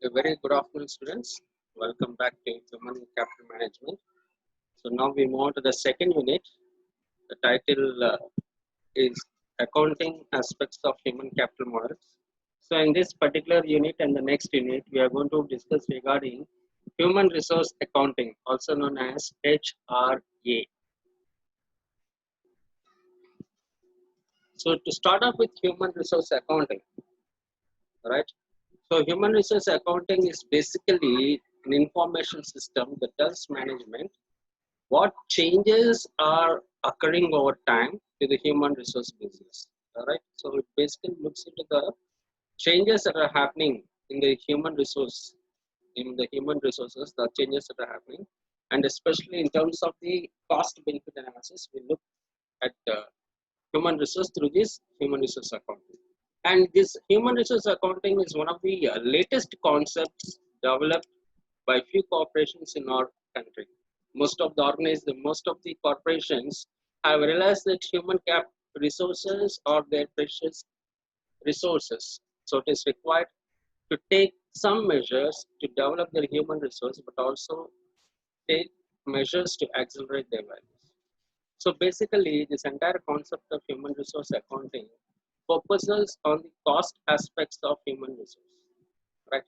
A very good afternoon, students. Welcome back to Human Capital Management. So now we move on to the second unit. The title is Accounting Aspects of Human Capital Models. So in this particular unit and the next unit, we are going to discuss regarding Human Resource Accounting, also known as HRA. So to start off with Human Resource Accounting, right? So human resource accounting is basically an information system that does management. What changes are occurring over time to the human resource business? All right. So it basically looks into the changes that are happening in the human resource, in the human resources, the changes that are happening, and especially in terms of the cost benefit analysis, we look at human resource through this human resource accounting. And this human resource accounting is one of the latest concepts developed by few corporations in our country. Most of the corporations have realized that human cap resources are their precious resources. So it is required to take some measures to develop their human resource, but also take measures to accelerate their values. So basically, this entire concept of human resource accounting focuses on the cost aspects of human resource, right?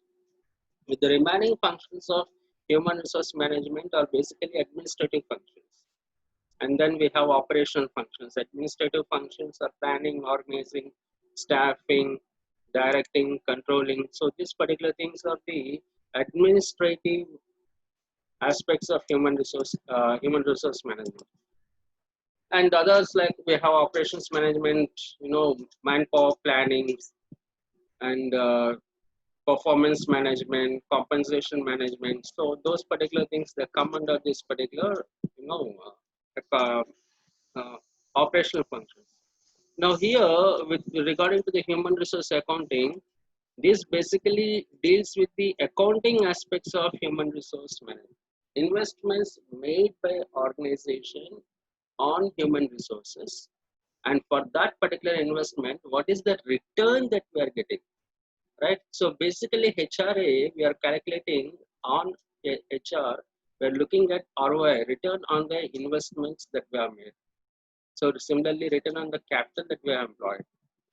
With the remaining functions of human resource management are basically administrative functions. And then we have operational functions. Administrative functions are planning, organizing, staffing, directing, controlling. So these particular things are the administrative aspects of human resource management. And others like we have operations management, manpower planning, and performance management, compensation management. So those particular things that come under this particular, you know, uh, uh, operational functions. Now here, with regarding to the human resource accounting, this basically deals with the accounting aspects of human resource management. Investments made by organization on human resources, and for that particular investment, what is the return that we are getting, right? So basically, HRA we are calculating on HR. We are looking at ROI, return on the investments that we have made. So similarly, return on the capital that we have employed.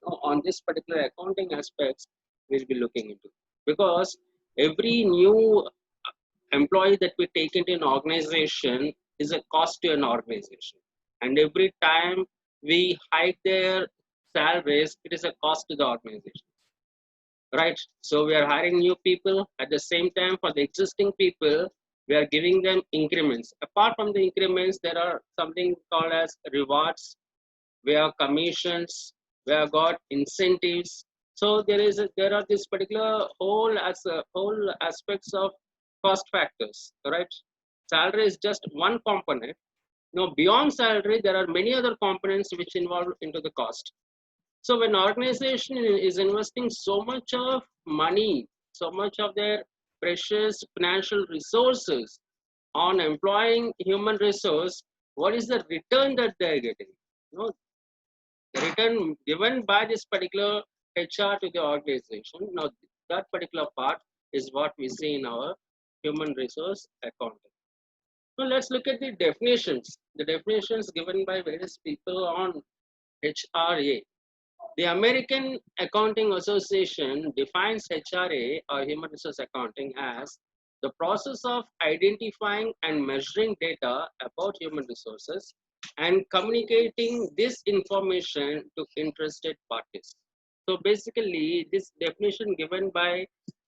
Now, on this particular accounting aspects, we'll be looking into, because every new employee that we take into an organization is a cost to an organization, and every time we hike their salaries, it is a cost to the organization, right? So we are hiring new people. At the same time, for the existing people, we are giving them increments. Apart from the increments, there are something called as rewards. We have commissions. We have got incentives. So there are this particular whole aspects of cost factors, right? Salary is just one component. Now beyond salary, there are many other components which involve into the cost. So when organization is investing so much of money, so much of their precious financial resources on employing human resource, what is the return that they are getting? The return given by this particular HR to the organization. Now that particular part is what we see in our human resource accounting. So let's look at the definitions. The definitions given by various people on HRA. The American Accounting Association defines HRA, or Human Resource Accounting, as the process of identifying and measuring data about human resources and communicating this information to interested parties. So basically, this definition given by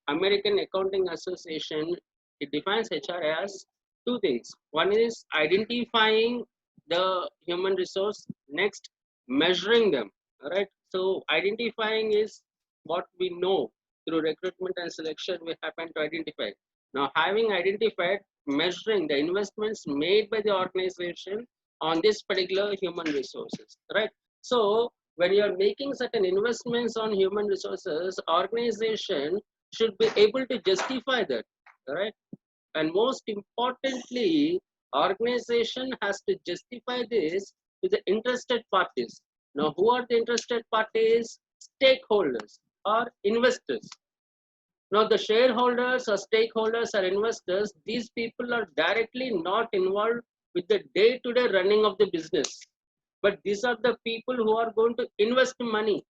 American Accounting Association, it defines HRA as two things. One is identifying the human resource, next measuring them. All right. So identifying is what we know through recruitment and selection. We happen to identify. Now, having identified, measuring the investments made by the organization on this particular human resources, right? So when you are making certain investments on human resources, organization should be able to justify that, right? And most importantly, organization has to justify this to the interested parties. Now, who are the interested parties? Stakeholders or investors. Now, the shareholders or stakeholders or investors, these people are directly not involved with the day-to-day running of the business. But these are the people who are going to invest money.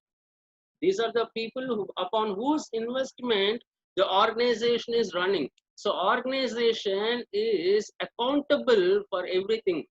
These are the people upon whose investment the organization is running. So organization is accountable for everything.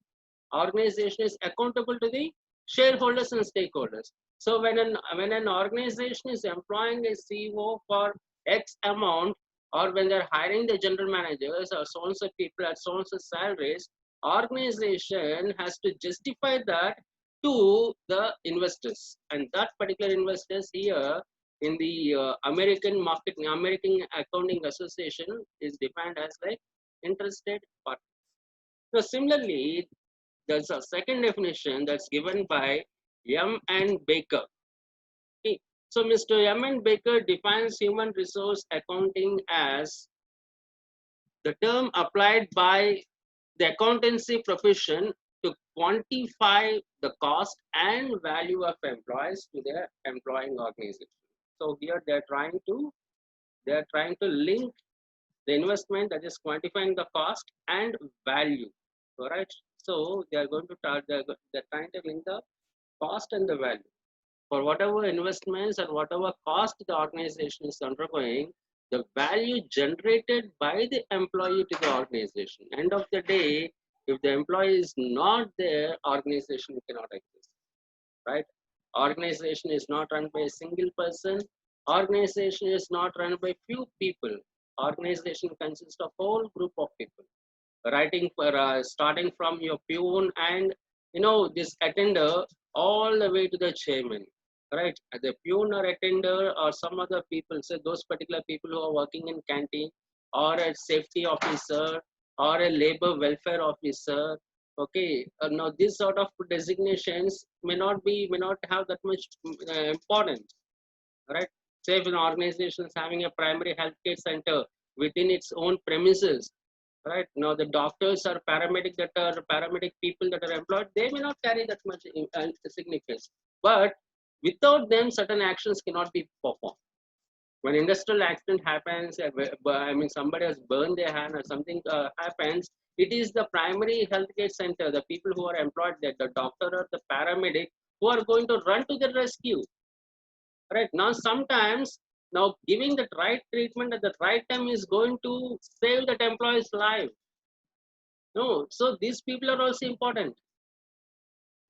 Organization is accountable to the shareholders and stakeholders. So when an organization is employing a CEO for X amount, or when they're hiring the general managers or so and so people at so and so salaries, organization has to justify that to the investors, and that particular investors here in the American Accounting Association is defined as like interested party. So similarly, there's a second definition that's given by M. and Baker. Okay. So Mr. M. and Baker defines human resource accounting as the term applied by the accountancy profession to quantify the cost and value of employees to their employing organization. So here they are trying to link the investment, that is quantifying the cost and value. All right. So they are going to they're trying to link the cost and the value for whatever investments and whatever cost the organization is undergoing. The value generated by the employee to the organization. End of the day, if the employee is not there, organization cannot exist, right? Organization is not run by a single person. Organization is not run by few people. Organization consists of whole group of people. Writing for starting from your peon and this attender all the way to the chairman, right? The peon or attender or some other people, say those particular people who are working in canteen, or a safety officer, or a labor welfare officer. Okay, now this sort of designations may not have that much importance, right? Say if an organization is having a primary healthcare center within its own premises, right? Now the doctors or paramedic people that are employed, they may not carry that much significance, but without them certain actions cannot be performed. When industrial accident happens, I mean somebody has burned their hand or something happens, it is the primary healthcare center, the people who are employed there, the doctor or the paramedic, who are going to run to the rescue, right? Now sometimes, now giving the right treatment at the right time is going to save that employee's life. No, so these people are also important.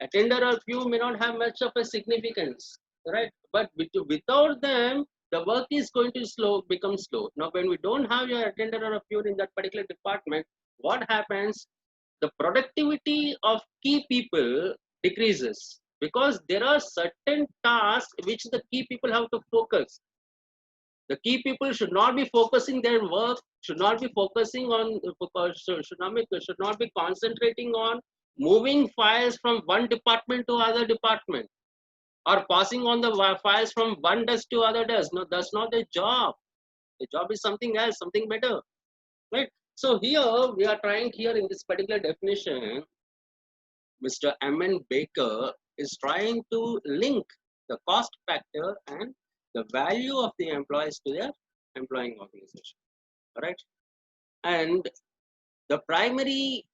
Attender or few may not have much of a significance, right? But without them, the work is going to become slow. Now, when we don't have your attender or a few in that particular department, what happens? The productivity of key people decreases, because there are certain tasks which the key people have to focus. The key people should not be focusing their work, should not be focusing on, should not be concentrating on moving files from one department to other department, or passing on the files from one desk to other desk. No, that's not the job. The job is something else, something better, right? So here we are trying, here in this particular definition, Mr. M. N. Baker is trying to link the cost factor and the value of the employees to their employing organization, right? And the primary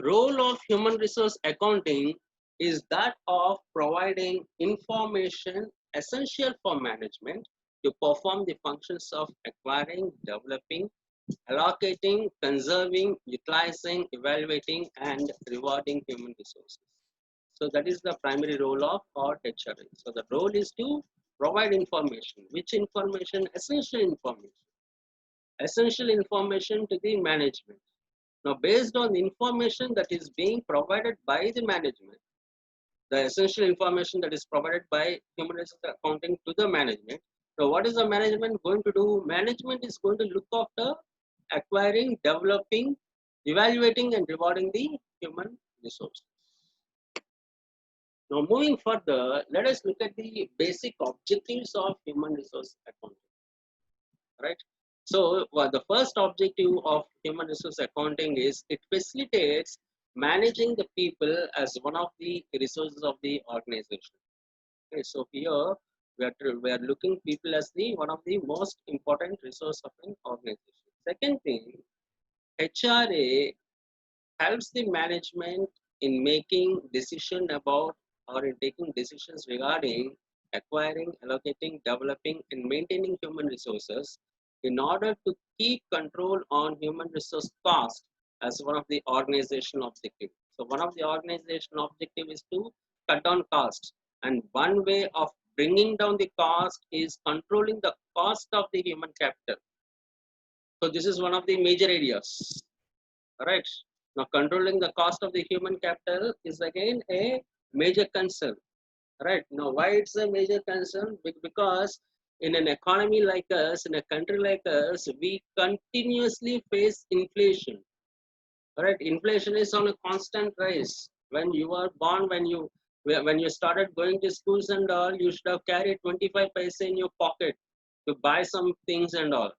role of human resource accounting is that of providing information essential for management to perform the functions of acquiring, developing, allocating, conserving, utilizing, evaluating, and rewarding human resources. So that is the primary role of our HRA. So the role is to provide information. Which information? Essential information to the management. Now, based on the information that is being provided by the management, the essential information that is provided by human resource accounting to the management. So what is the management going to do? Management is going to look after acquiring, developing, evaluating, and rewarding the human resources. Now, moving further, let us look at the basic objectives of human resource accounting, right? So, the first objective of human resource accounting is it facilitates managing the people as one of the resources of the organization. Okay, so here We are looking people as the one of the most important resource of an organization. Second thing, HRA helps the management in making decision about or in taking decisions regarding acquiring, allocating, developing, and maintaining human resources in order to keep control on human resource cost as one of the organizational objectives. So one of the organizational objective is to cut down costs, and one way of bringing down the cost is controlling the cost of the human capital. So this is one of the major areas. Right. Now, controlling the cost of the human capital is again a major concern. Right. Now, why it's a major concern? Because in an economy like us, in a country like us, we continuously face inflation. Right. Inflation is on a constant rise. When you are born, when you started going to schools and all, you should have carried 25 paise in your pocket to buy some things and all.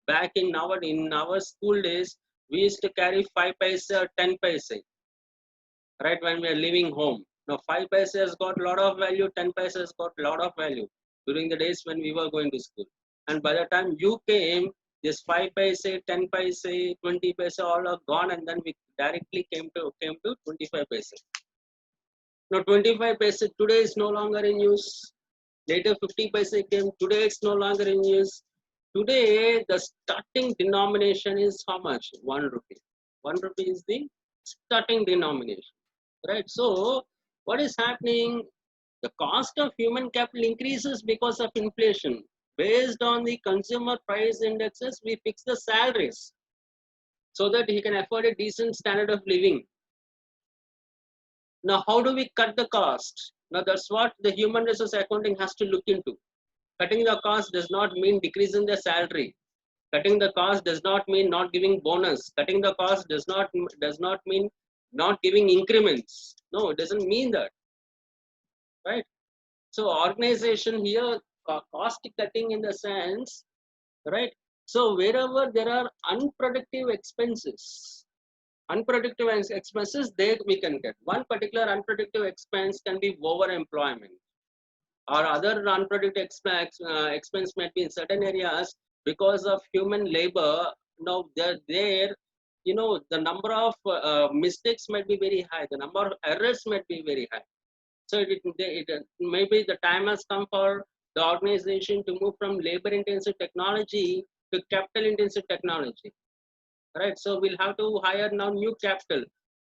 Back in our school days, we used to carry 5 paise or 10 paise, right, when we are leaving home. Now 5 paise has got a lot of value, 10 paise has got a lot of value during the days when we were going to school. And by the time you came, this 5 paise, 10 paise, 20 paise all are gone, and then we directly came to 25 paise. Now 25 paise today is no longer in use. Later 50 paise came, today it's no longer in use. Today, the starting denomination is how much? 1 rupee. 1 rupee is the starting denomination, right? So, what is happening? The cost of human capital increases because of inflation. Based on the consumer price indexes, we fix the salaries so that he can afford a decent standard of living. Now, how do we cut the cost? Now, that's what the human resource accounting has to look into. Cutting the cost does not mean decreasing the salary. Cutting the cost does not mean not giving bonus. Cutting the cost does not mean not giving increments. No, it doesn't mean that, right? So organization here, cost cutting in the sense, right? So wherever there are unproductive expenses, there we can get. One particular unproductive expense can be overemployment, or other unproductive expense might be in certain areas because of human labor. Now there, the number of mistakes might be very high, the number of errors might be very high. So maybe the time has come for the organization to move from labor intensive technology to capital intensive technology, right? So we'll have to hire now new capital,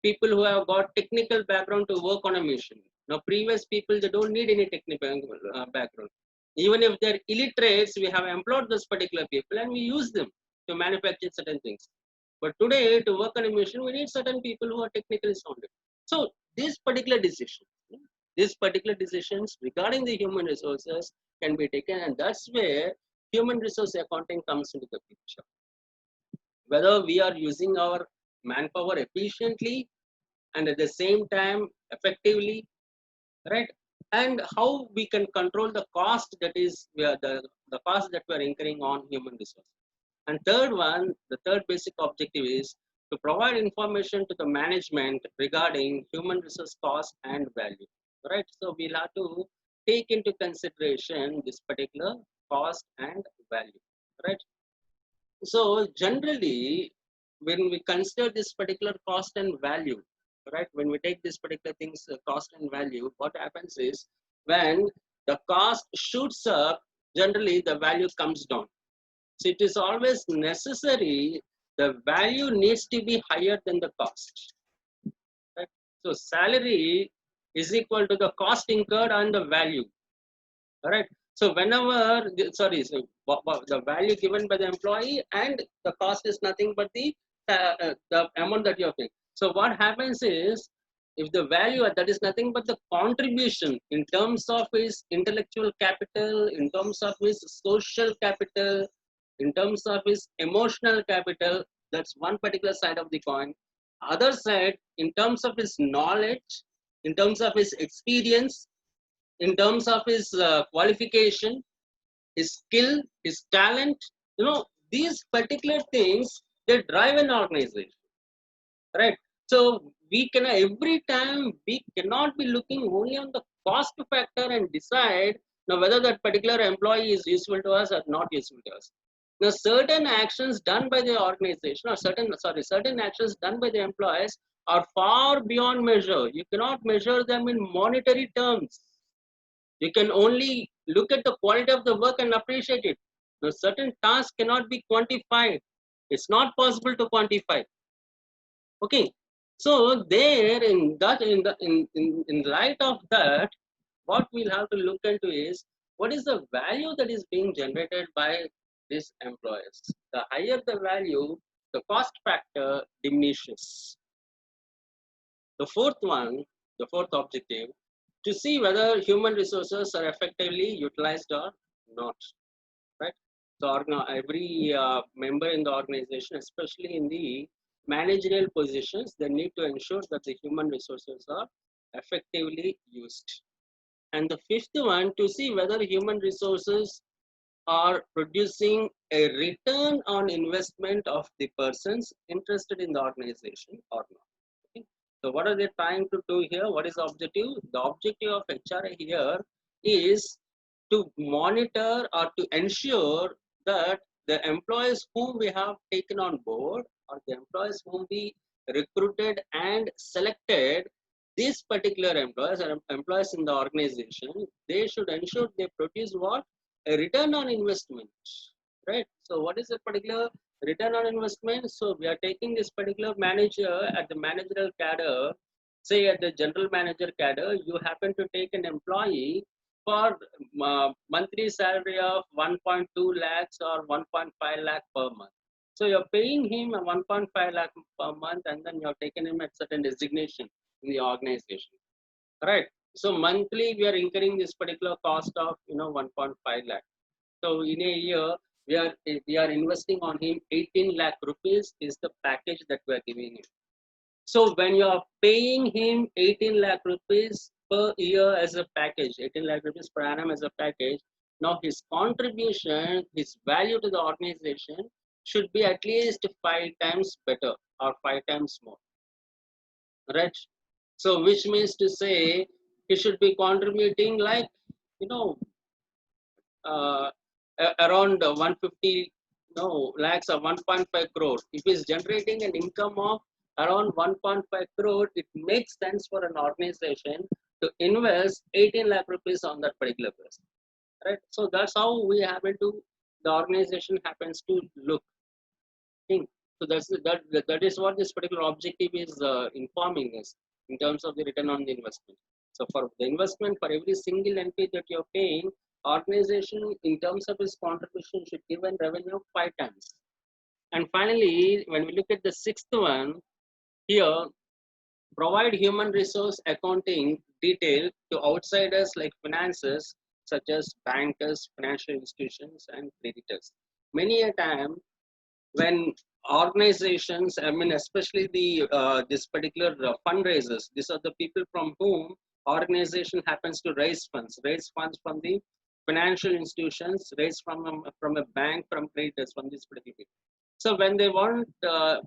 people who have got technical background to work on a mission. Now, previous people, they don't need any technical background. Even if they're illiterates, we have employed those particular people and we use them to manufacture certain things. But today, to work on a mission, we need certain people who are technically sounded. So, these particular decisions regarding the human resources can be taken, and that's where human resource accounting comes into the picture. Whether we are using our manpower efficiently and at the same time effectively, right? And how we can control the cost, that is the cost that we are incurring on human resources. And the third basic objective is to provide information to the management regarding human resource cost and value, right? So we'll have to take into consideration this particular cost and value, right? So generally, when we consider this particular cost and value, right? When we take this particular things, cost and value, what happens is when the cost shoots up, generally the value comes down. So it is always necessary, the value needs to be higher than the cost, right? So salary is equal to the cost incurred and the value. All right. So whenever, the value given by the employee and the cost is nothing but the amount that you are paying. So what happens is, if the value, that is nothing but the contribution in terms of his intellectual capital, in terms of his social capital, in terms of his emotional capital, that's one particular side of the coin. Other side, in terms of his knowledge, in terms of his experience, in terms of his qualification, his skill, his talent, these particular things, they drive an organization, right? So we can, every time we cannot be looking only on the cost factor and decide Now, whether that particular employee is useful to us or not useful to us. Now, certain actions done by the organization or certain actions done by the employees are far beyond measure. You cannot measure them in monetary terms. You can only look at the quality of the work and appreciate it. Now, certain tasks cannot be quantified. It's not possible to quantify. Okay. So there in that in light of that, what we'll have to look into is what is the value that is being generated by these employers. The higher the value, the cost factor diminishes. The fourth one, the fourth objective, to see whether human resources are effectively utilized or not. Right. So every member in the organization, especially in the managerial positions, they need to ensure that the human resources are effectively used. And the fifth one, to see whether human resources are producing a return on investment of the persons interested in the organization or not. Okay. So what are they trying to do here? What is the objective? The objective of HRA here is to monitor or to ensure that the employees whom we have taken on board or the employees whom we recruited and selected, these particular employees or employees in the organization, they should ensure they produce what? A return on investment, right? So what is the particular return on investment? So we are taking this particular manager at the managerial cadre, say at the general manager cadre, you happen to take an employee for monthly salary of 1.2 lakhs or 1.5 lakh per month. So you're paying him a 1.5 lakh per month and then you're taking him at certain designation in the organization, right? So monthly we are incurring this particular cost of 1.5 lakh. So in a year we are investing on him 18 lakh rupees is the package that we are giving him. So when you are paying him 18 lakh rupees per year as a package, 18 lakh rupees per annum as a package, now his contribution, his value to the organization should be at least 5 times better or 5 times more, right? So which means to say he should be contributing like, you know, uh, around 150 lakhs or 1.5 crore. If he's generating an income of around 1.5 crore, it makes sense for an organization to invest 18 lakh rupees on that particular person, right? So that's how we happen to, the organization happens to look. Think. So that is what this particular objective is informing us in terms of the return on the investment. So for the investment, for every single NP that you're paying, organization in terms of its contribution should give a revenue of 5 times. And finally, when we look at the sixth one, here, provide human resource accounting detail to outsiders like finances, such as bankers, financial institutions, and creditors. Many a time, when organizations, I mean, especially the this particular fundraisers, these are the people from whom organization happens to raise funds from the financial institutions, raise from a bank, from creditors, from this particular people. So when they want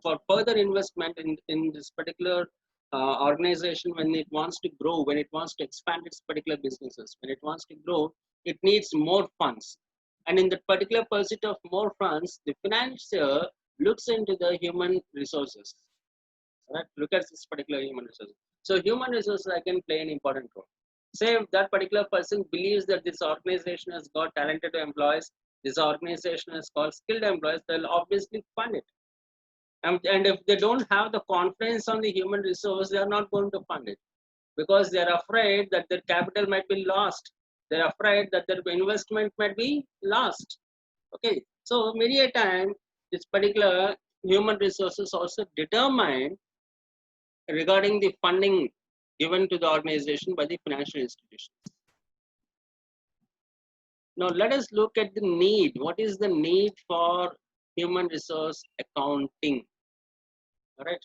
for further investment in this particular organization, when it wants to grow, when it wants to expand its particular businesses, when it wants to grow, it needs more funds. And in the particular pursuit of more funds, the financier looks into the human resources. Right? Look at this particular human resources. So human resources again play an important role. Say if that particular person believes that this organization has got talented employees, this organization has got skilled employees, they'll obviously fund it. And if they don't have the confidence on the human resource, they are not going to fund it because they're afraid that their capital might be lost. They're afraid that their investment might be lost. Okay, so many a time this particular human resources also determine regarding the funding given to the organization by the financial institutions. Now let us look at the need. What is the need for human resource accounting? All right.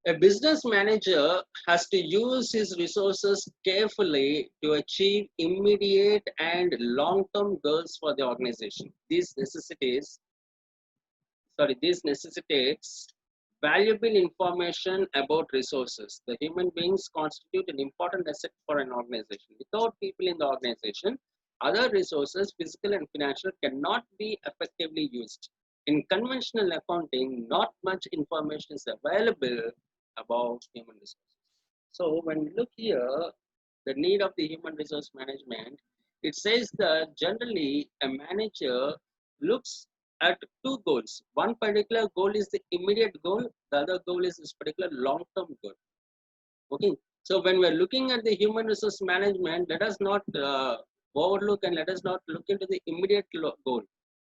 A business manager has to use his resources carefully to achieve immediate and long-term goals for the organization. This necessitates valuable information about resources. The human beings constitute an important asset for an organization. Without people in the organization, other resources, physical and financial, cannot be effectively used. In conventional accounting, not much information is available about human resources. So when we look here, the need of the human resource management, it says that generally a manager looks at two goals. One particular goal is the immediate goal, the other goal is this particular long-term goal. Okay, so when we're looking at the human resource management, let us not overlook and let us not look into the immediate goal.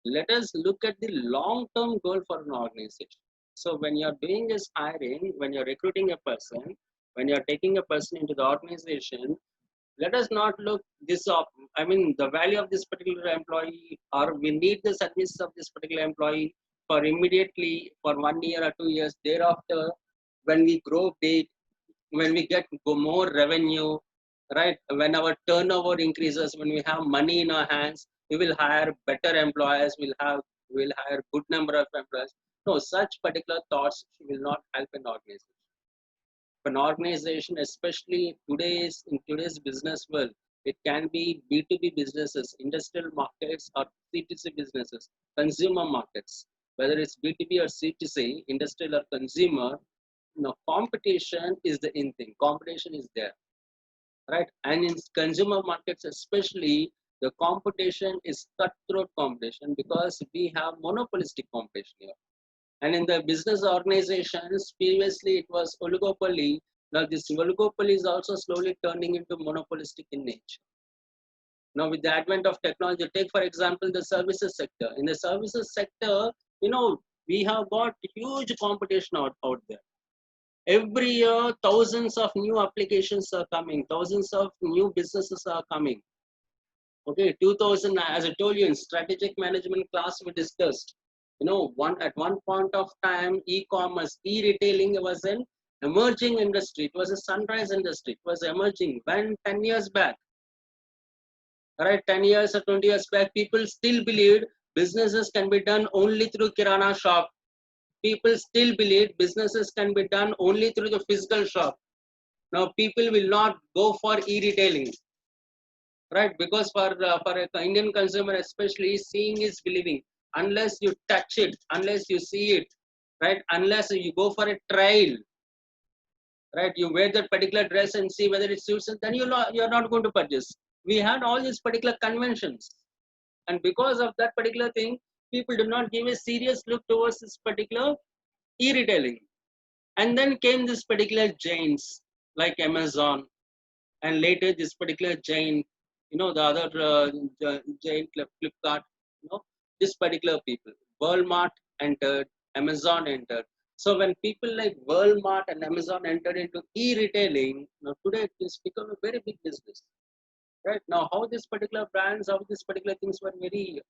Let us look at the long-term goal for an organization. So when you're doing this hiring, when you're recruiting a person, when you're taking a person into the organization, let us not look this up. I mean, the value of this particular employee, or we need the services of this particular employee for immediately for 1 year or 2 years. Thereafter, when we grow big, when we get more revenue, right? When our turnover increases, when we have money in our hands, we will hire better employees. We'll hire good number of employees. No, such particular thoughts will not help an organization. An organization, especially in today's business world, it can be B2B businesses, industrial markets, or C2C businesses, consumer markets. Whether it's B2B or C2C, industrial or consumer, competition is the in thing. Competition is there, right? And in consumer markets, especially, the competition is cutthroat competition because we have monopolistic competition here. And in the business organizations, previously it was oligopoly. Now this oligopoly is also slowly turning into monopolistic in nature. Now with the advent of technology, take for example the services sector. In the services sector, we have got huge competition out there. Every year, thousands of new applications are coming, thousands of new businesses are coming. Okay, 2000, as I told you in strategic management class, we discussed, at one point of time, e-commerce, e-retailing was an emerging industry. It was a sunrise industry. It was emerging when 10 years back, right? 10 years or 20 years back, people still believed businesses can be done only through kirana shop. People still believe businesses can be done only through the physical shop. Now people will not go for e-retailing, right? Because for an Indian consumer, especially, seeing is believing. Unless you touch it, unless you see it, right? Unless you go for a trial, right? You wear that particular dress and see whether it suits, then you're not going to purchase. We had all these particular conventions, and because of that particular thing, people do not give a serious look towards this particular e-retailing. And then came this particular giants like Amazon, and later this particular giant, the other giant Flipkart, this particular people, Walmart entered, Amazon entered. So when people like Walmart and Amazon entered into e-retailing, now today it has become a very big business, right? Now how this particular brands, how this particular things were very,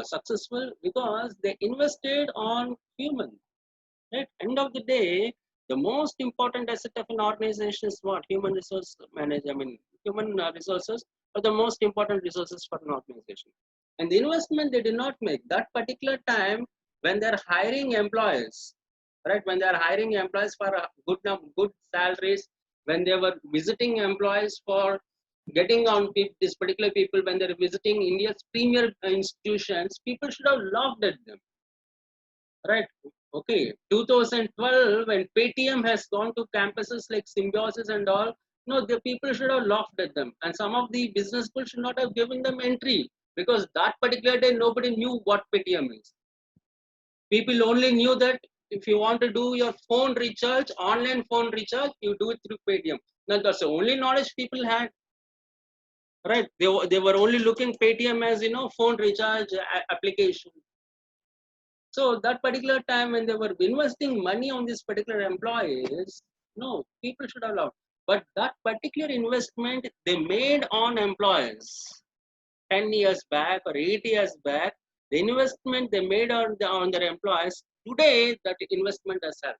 successful because they invested on human. Right? End of the day, the most important asset of an organization is what? Human resource management. I mean, human resources are the most important resources for an organization. And the investment they did not make that particular time when they're hiring employees, right? When they're hiring employees for a good salaries, when they were visiting employees for getting on these particular people, when they're visiting India's premier institutions, people should have laughed at them, right? Okay, 2012 when Paytm has gone to campuses like Symbiosis and all, no, the people should have laughed at them, and some of the business people should not have given them entry because that particular day nobody knew what Paytm is. People only knew that if you want to do your phone recharge, online phone recharge, you do it through Paytm. Now that's the only knowledge people had, right? They were only looking Paytm as phone recharge application. So that particular time when they were investing money on these particular employees, no, people should have loved. But that particular investment they made on employees 10 years back or 8 years back, the investment they made on their employees, today that investment has helped.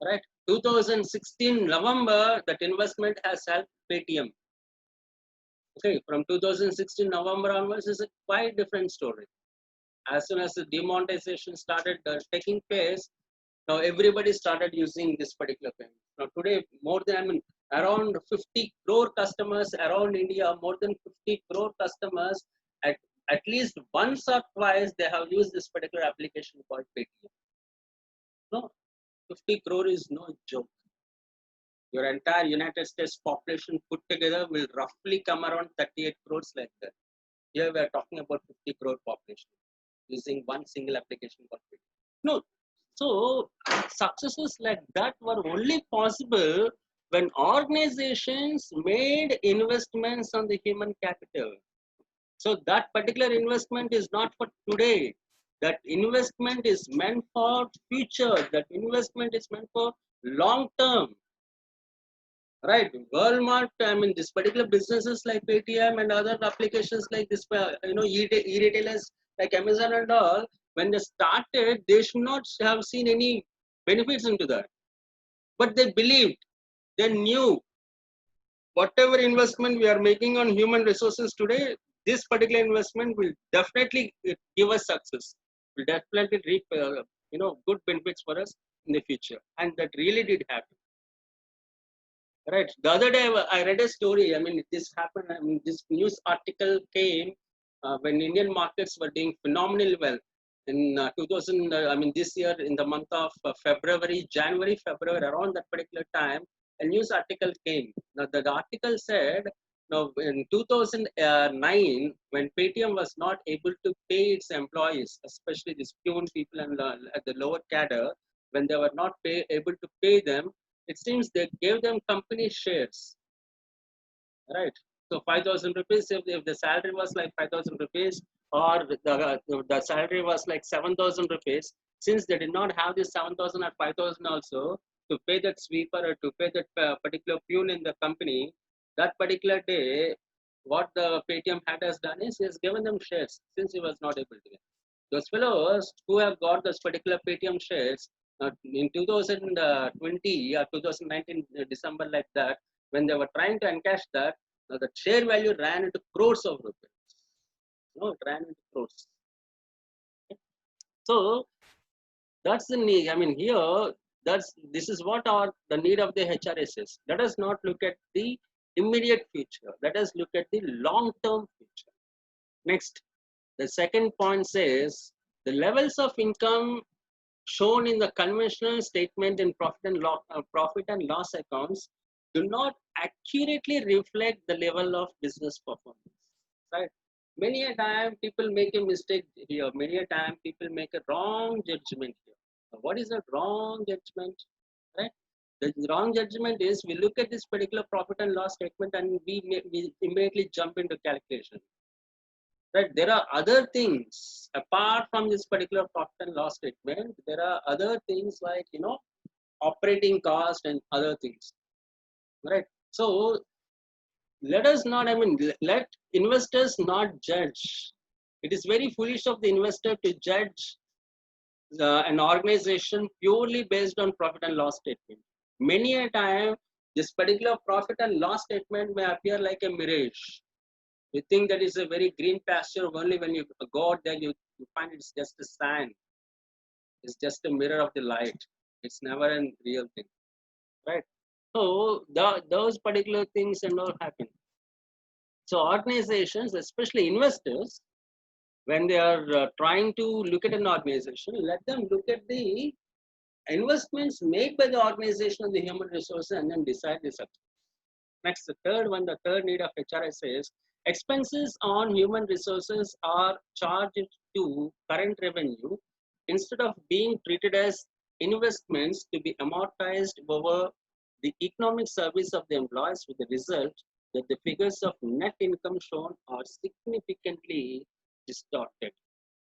Right? 2016 November, that investment has helped Paytm. Okay, from 2016 November onwards is a quite different story. As soon as the demonetization started taking place, now everybody started using this particular payment. Now today, more than, I mean, around 50 crore customers around India, more than 50 crore customers, at least once or twice they have used this particular application called Paytm. No, 50 crore is no joke. Your entire United States population put together will roughly come around 38 crores like that. Here we are talking about 50 crore population using one single application called Paytm. No, so successes like that were only possible when organizations made investments on the human capital. So that particular investment is not for today. That investment is meant for future. That investment is meant for long term. Right, Walmart. I mean, this particular businesses like Paytm and other applications like this, e-retailers like Amazon and all. When they started, they should not have seen any benefits into that, but they believed, they knew whatever investment we are making on human resources today, this particular investment will definitely give us success. Will definitely reap good benefits for us in the future, and that really did happen. Right. The other day, I read a story. I mean, this happened. I mean, this news article came when Indian markets were doing phenomenally well in 2000. I mean, this year in the month of February, January, February, around that particular time, a news article came. Now, the article said, now in 2009, when Paytm was not able to pay its employees, especially the peon people and at the lower cadre, when they were not able to pay them, it seems they gave them company shares, right? So 5,000 rupees, if the salary was like 5,000 rupees, or the salary was like 7,000 rupees, since they did not have this 7,000 or 5,000 also to pay that sweeper or to pay that particular peon in the company, that particular day, what the Paytm had has done is he has given them shares since he was not able to. Those fellows who have got those particular Paytm shares in 2020 or 2019 December like that, when they were trying to encash that, the share value ran into crores of rupees. No, it ran into crores. So that's the need. I mean, here this is what are the need of the HRS is. Let us not look at the immediate future. Let us look at the long-term future. Next, the second point says the levels of income shown in the conventional statement in profit and loss accounts do not accurately reflect the level of business performance. Right? Many a time people make a mistake here. Many a time people make a wrong judgment here. Now, what is a wrong judgment? Right? The wrong judgment is we look at this particular profit and loss statement and we immediately jump into calculation. Right, there are other things apart from this particular profit and loss statement. There are other things like operating cost and other things, right? So let us not, I mean, let investors not judge. It is very foolish of the investor to judge an organization purely based on profit and loss statement. Many a time this particular profit and loss statement may appear like a mirage. You think that is a very green pasture, only when you go out there, you find it's just a sand. It's just a mirror of the light. It's never a real thing, right? So those particular things and all happen. So organizations, especially investors, when they are trying to look at an organization, let them look at the investments made by the organization on the human resources and then decide the success. Next, the third need of HRS is expenses on human resources are charged to current revenue instead of being treated as investments to be amortized over the economic service of the employees, with the result that the figures of net income shown are significantly distorted,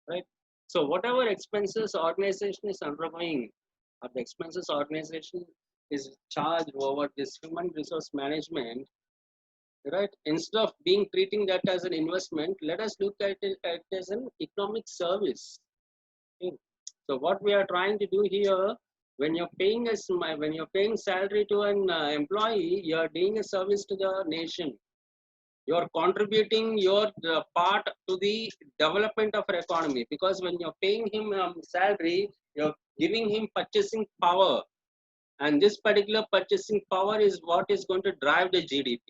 right? So whatever expenses organization is undergoing, or the expenses organization is charged over this human resource management, right? Instead of treating that as an investment, let us look at it as an economic service. Okay. So what we are trying to do here, when you're paying salary to an employee, you are doing a service to the nation. You're contributing your part to the development of our economy, because when you're paying him salary, you're giving him purchasing power, and this particular purchasing power is what is going to drive the GDP.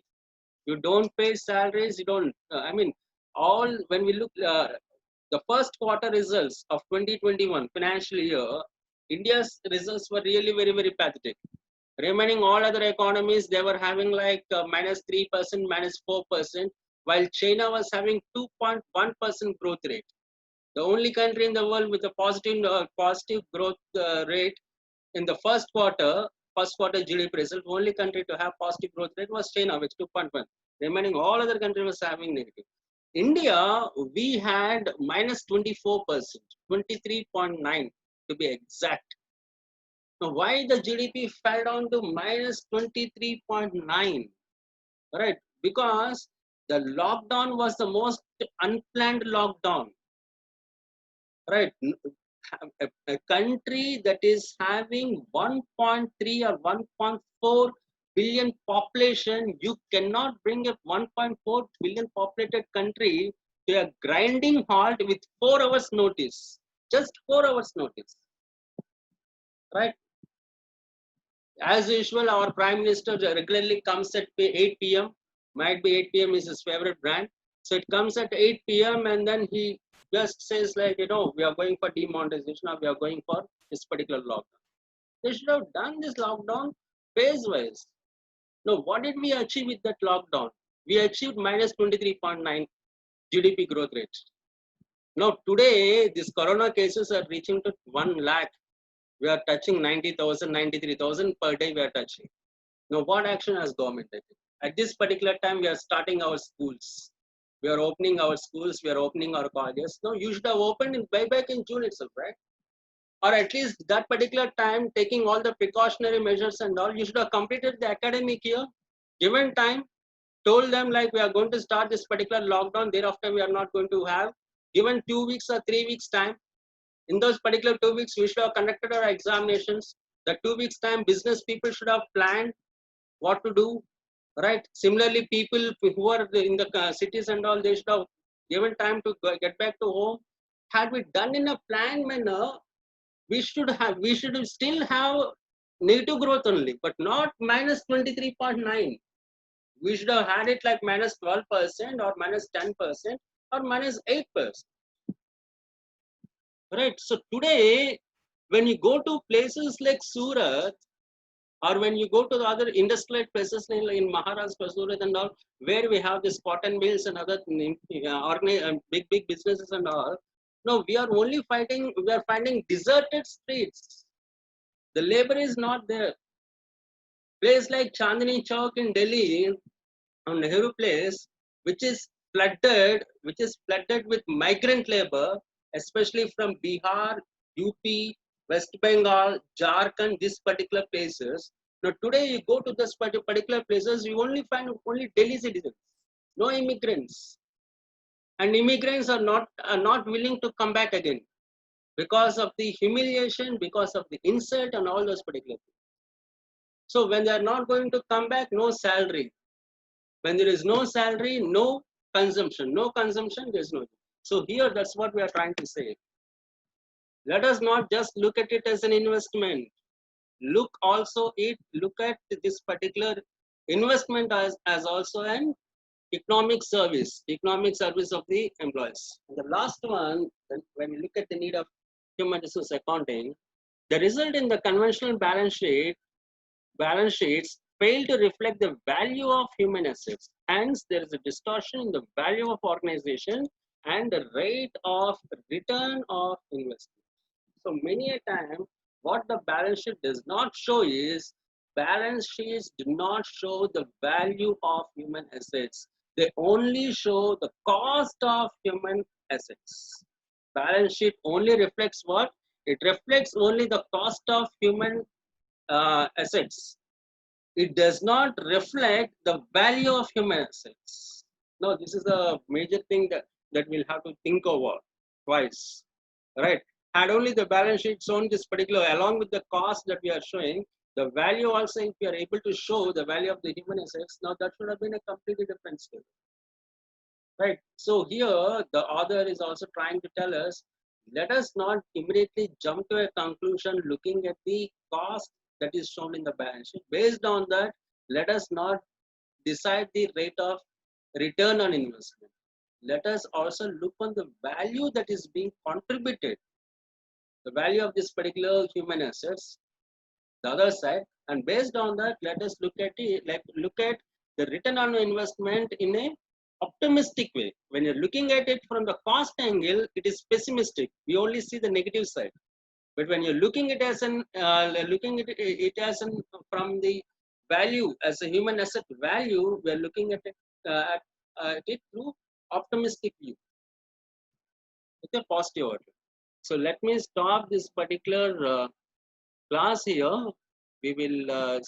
You don't pay salaries, you don't I mean, all when we look the first quarter results of 2021 financial year, India's results were really very very pathetic. Remaining all other economies, they were having like -3%, -4%, while China was having 2.1% growth rate. The only country in the world with a positive growth rate in the first quarter GDP result, only country to have positive growth rate was China with 2.1. Remaining all other countries was having negative. India, we had -24%, 23.9 to be exact. Now, why the GDP fell down to -23.9? Right? Because the lockdown was the most unplanned lockdown. Right? A country that is having 1.3 or 1.4 billion population, you cannot bring a 1.4 billion populated country to a grinding halt with 4 hours notice. Just 4 hours notice. Right? As usual, our Prime Minister regularly comes at 8 p.m. Might be 8 p.m. is his favorite brand. So it comes at 8 p.m. and then he just says like, we are going for demonetization or we are going for this particular lockdown. They should have done this lockdown phase-wise. No, what did we achieve with that lockdown? We achieved -23.9 GDP growth rate. Now today, these corona cases are reaching to 1 lakh. We are touching 90,000, 93,000 per day we are touching. Now, what action has government taken? At this particular time, we are starting our schools. We are opening our schools. We are opening our colleges. Now, you should have opened way back in June itself, right? Or at least that particular time, taking all the precautionary measures and all, you should have completed the academic year, given time, told them like we are going to start this particular lockdown. Thereafter, we are not going to have, given 2 weeks or 3 weeks time. In those particular 2 weeks, we should have conducted our examinations. The 2 weeks time, business people should have planned what to do, right? Similarly, people who are in the cities and all, they should have given time to get back to home. Had we done in a planned manner, we should still have negative growth only, but not -23.9. We should have had it like -12% or -10% or -8%. Right. So today, when you go to places like Surat, or when you go to the other industrial places in Maharashtra, Surat and all, where we have this cotton mills and other big businesses and all, no, we are finding deserted streets. The labor is not there. Place like Chandni Chowk in Delhi, on Nehru Place, which is flooded with migrant labor, especially from Bihar, UP, West Bengal, Jharkhand, these particular places. Now today you go to this particular places, you only find only Delhi citizens, no immigrants, and immigrants are not willing to come back again because of the humiliation, because of the insult, and all those particular things. So when they are not going to come back, no salary. When there is no salary, no consumption. No consumption, there is no. So here, that's what we are trying to say. Let us not just look at it as an investment. Look at this particular investment as also an economic service of the employees. And the last one, when you look at the need of human resource accounting, the result in the conventional balance sheets fail to reflect the value of human assets. Hence, there is a distortion in the value of organization and the rate of return of investment. So many a time, what the balance sheet does not show is, balance sheets do not show the value of human assets. They only show the cost of human assets. Balance sheet only reflects what? It reflects only the cost of human assets. It does not reflect the value of human assets. No, this is a major thing that we'll have to think over twice, right? Had only the balance sheet shown this particular, along with the cost that we are showing, the value also, if we are able to show the value of the human assets, now that should have been a completely different story. right? So here the author is also trying to tell us, let us not immediately jump to a conclusion looking at the cost that is shown in the balance sheet. Based on that, let us not decide the rate of return on investment. Let us also look on the value that is being contributed, the value of this particular human assets, the other side, and based on that, let us look at it, like look at the return on investment in a optimistic way. When you're looking at it from the cost angle, it is pessimistic. We only see the negative side. But when you're looking at it as an looking at it as an from the value as a human asset value, we are looking at it through optimistic view with a positive outlook. So let me stop this particular class here. We will